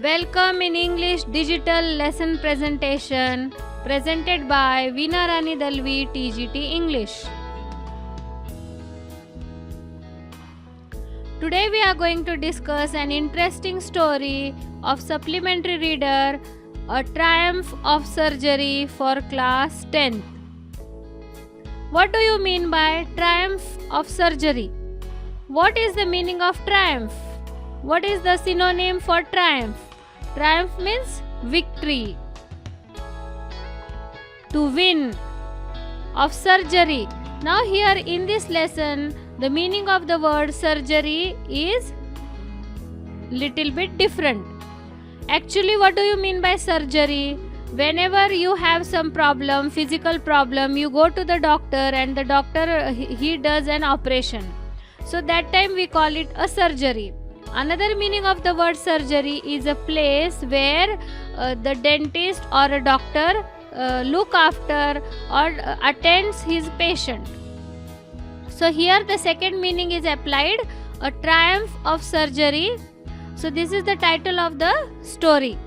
Welcome in English digital lesson presentation presented by Veena Dalvi TGT English. Today we are going to discuss an interesting story of supplementary reader, A Triumph of Surgery for class 10th. What do you mean by triumph of surgery? What is the meaning of triumph? What is the synonym for triumph? Triumph means victory, to win, of surgery. Now here in this lesson, the meaning of the word surgery is little bit different. Actually, what do you mean by surgery? Whenever you have some problem, physical problem, you go to the doctor and the doctor he does an operation. So that time we call it a surgery. Another meaning of the word surgery is a place where the dentist or a doctor look after or attends his patient. So here the second meaning is applied, a triumph of surgery. So this is the title of the story.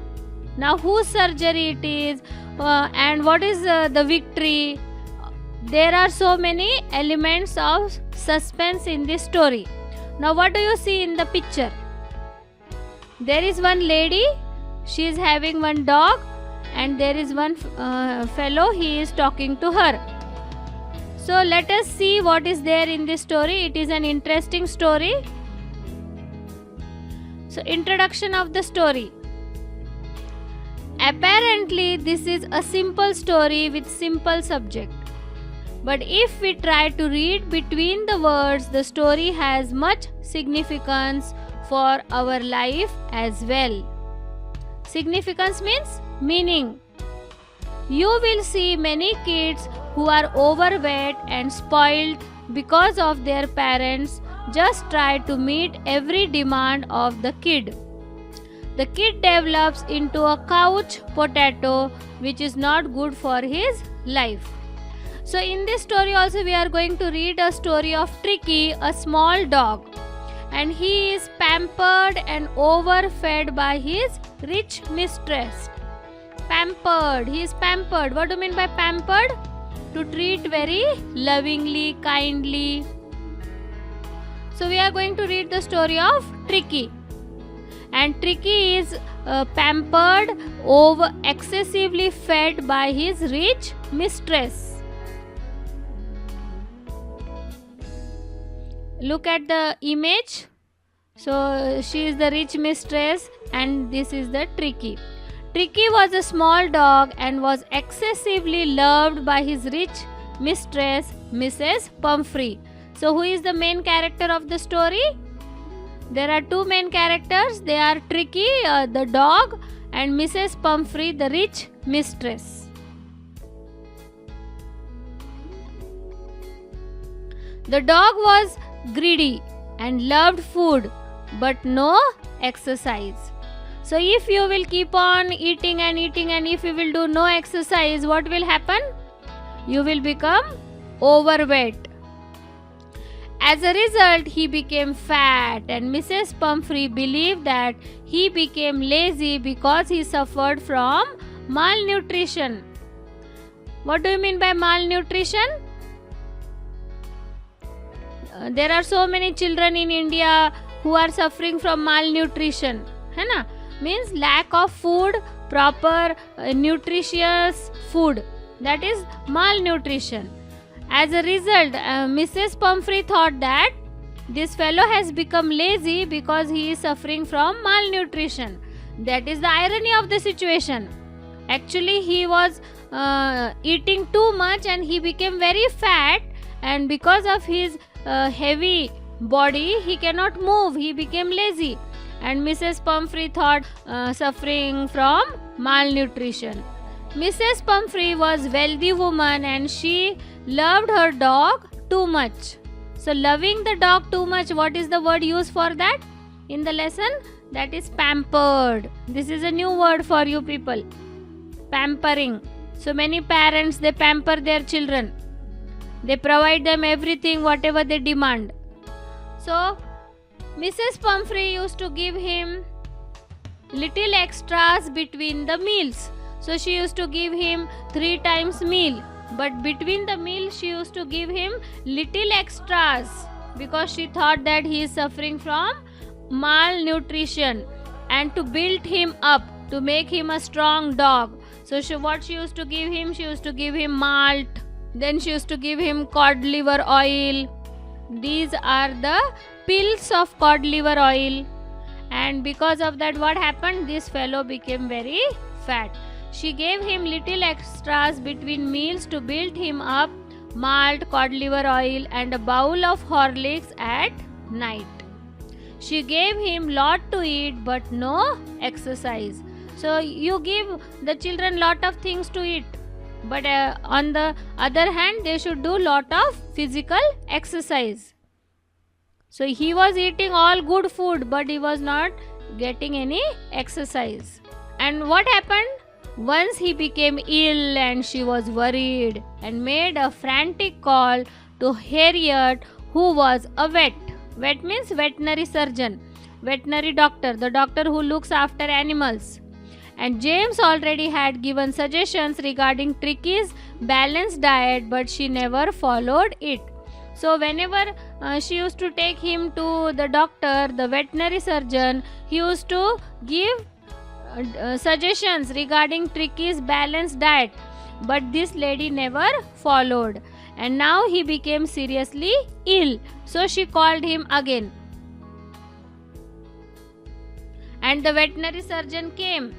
Now whose surgery it is and what is the victory? There are so many elements of suspense in this story. Now what do you see in the picture? There is one lady, she is having one dog, and there is one fellow, he is talking to her. So let us see what is there in this story. It is an interesting story. So introduction of the story. Apparently this is a simple story with simple subject. But if we try to read between the words, the story has much significance for our life as well. Significance means meaning. You will see many kids who are overweight and spoiled because of their parents just try to meet every demand of the kid. The kid develops into a couch potato, which is not good for his life. So in this story also we are going to read a story of Tricky, a small dog, and he is pampered and overfed by his rich mistress. Pampered, he is pampered. What do you mean by pampered? To treat very lovingly, kindly. So we are going to read the story of Tricky. And Tricky is pampered, over excessively fed by his rich mistress. Look at the image. So she is the rich mistress and this is the Tricky. Tricky was a small dog and was excessively loved by his rich mistress, Mrs. Pumphrey. So who is the main character of the story? There are two main characters. They are Tricky, the dog, and Mrs. Pumphrey, the rich mistress. The dog was greedy and loved food but no exercise. So if you will keep on eating and eating and if you will do no exercise, what will happen? You will become overweight. As a result, he became fat and Mrs. Pumphrey believed that he became lazy because he suffered from malnutrition. What do you mean by malnutrition? There are so many children in India who are suffering from malnutrition. है ना? Means lack of food, proper nutritious food. That is malnutrition. As a result, Mrs. Pumphrey thought that this fellow has become lazy because he is suffering from malnutrition. That is the irony of the situation. Actually, he was eating too much and he became very fat, and because of his heavy body, he cannot move. He became lazy. And Mrs. Pumphrey thought suffering from malnutrition. Mrs. Pumphrey was a wealthy woman and she loved her dog too much. So loving the dog too much, what is the word used for that in the lesson? That is pampered. This is a new word for you people. Pampering. So many parents, they pamper their children. They provide them everything, whatever they demand. So Mrs. Pumphrey used to give him little extras between the meals. So she used to give him 3 times meal, but between the meal she used to give him little extras because she thought that he is suffering from malnutrition, and to build him up, to make him a strong dog. So what she used to give him? She used to give him malt, then she used to give him cod liver oil. These are the pills of cod liver oil. And because of that, what happened? This fellow became very fat. She gave him little extras between meals to build him up, malt, cod liver oil and a bowl of Horlicks at night. She gave him lot to eat but no exercise. So you give the children lot of things to eat, but on the other hand they should do lot of physical exercise. So he was eating all good food, but he was not getting any exercise. And what happened? Once he became ill and she was worried and made a frantic call to Harriet, who was a vet. Vet means veterinary surgeon, veterinary doctor, the doctor who looks after animals. And James already had given suggestions regarding Tricky's balanced diet, but she never followed it. So whenever she used to take him to the doctor, the veterinary surgeon, he used to give suggestions regarding Tricky's balanced diet, but this lady never followed, and now he became seriously ill. So she called him again, and the veterinary surgeon came.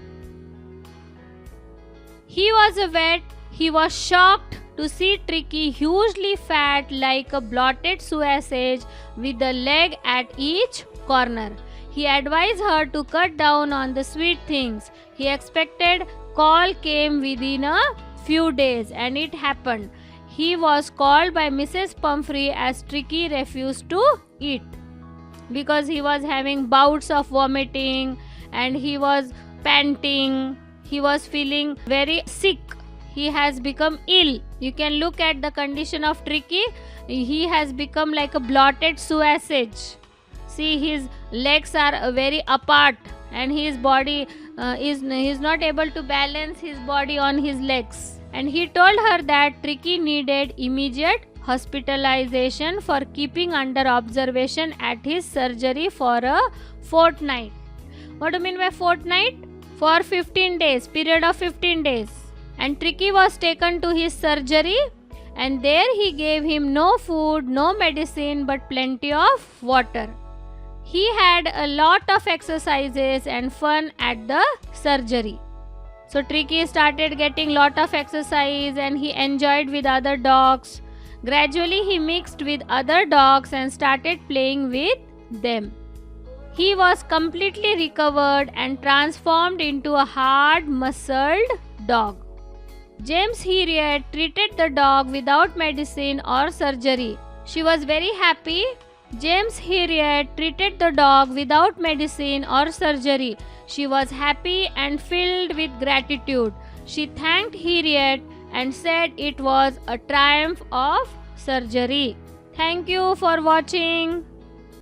He was a vet. He was shocked to see Tricky hugely fat like a blotted sausage with a leg at each corner. He advised her to cut down on the sweet things. He expected call came within a few days, and it happened. He was called by Mrs. Pumphrey as Tricky refused to eat because he was having bouts of vomiting and he was panting. He was feeling very sick. He has become ill. You can look at the condition of Tricky. He has become like a blotted sausage. See, his legs are very apart and his body is not able to balance his body on his legs. And he told her that Tricky needed immediate hospitalization for keeping under observation at his surgery for a fortnight. What do you mean by fortnight? For 15 days, period of 15 days. And Tricky was taken to his surgery, and there he gave him no food, no medicine, but plenty of water. He had a lot of exercises and fun at the surgery. So Tricky started getting lot of exercise and he enjoyed with other dogs. Gradually he mixed with other dogs and started playing with them. He was completely recovered and transformed into a hard-muscled dog. James Harriet treated the dog without medicine or surgery. She was very happy. James Harriet treated the dog without medicine or surgery. She was happy and filled with gratitude. She thanked Harriet and said it was a triumph of surgery. Thank you for watching.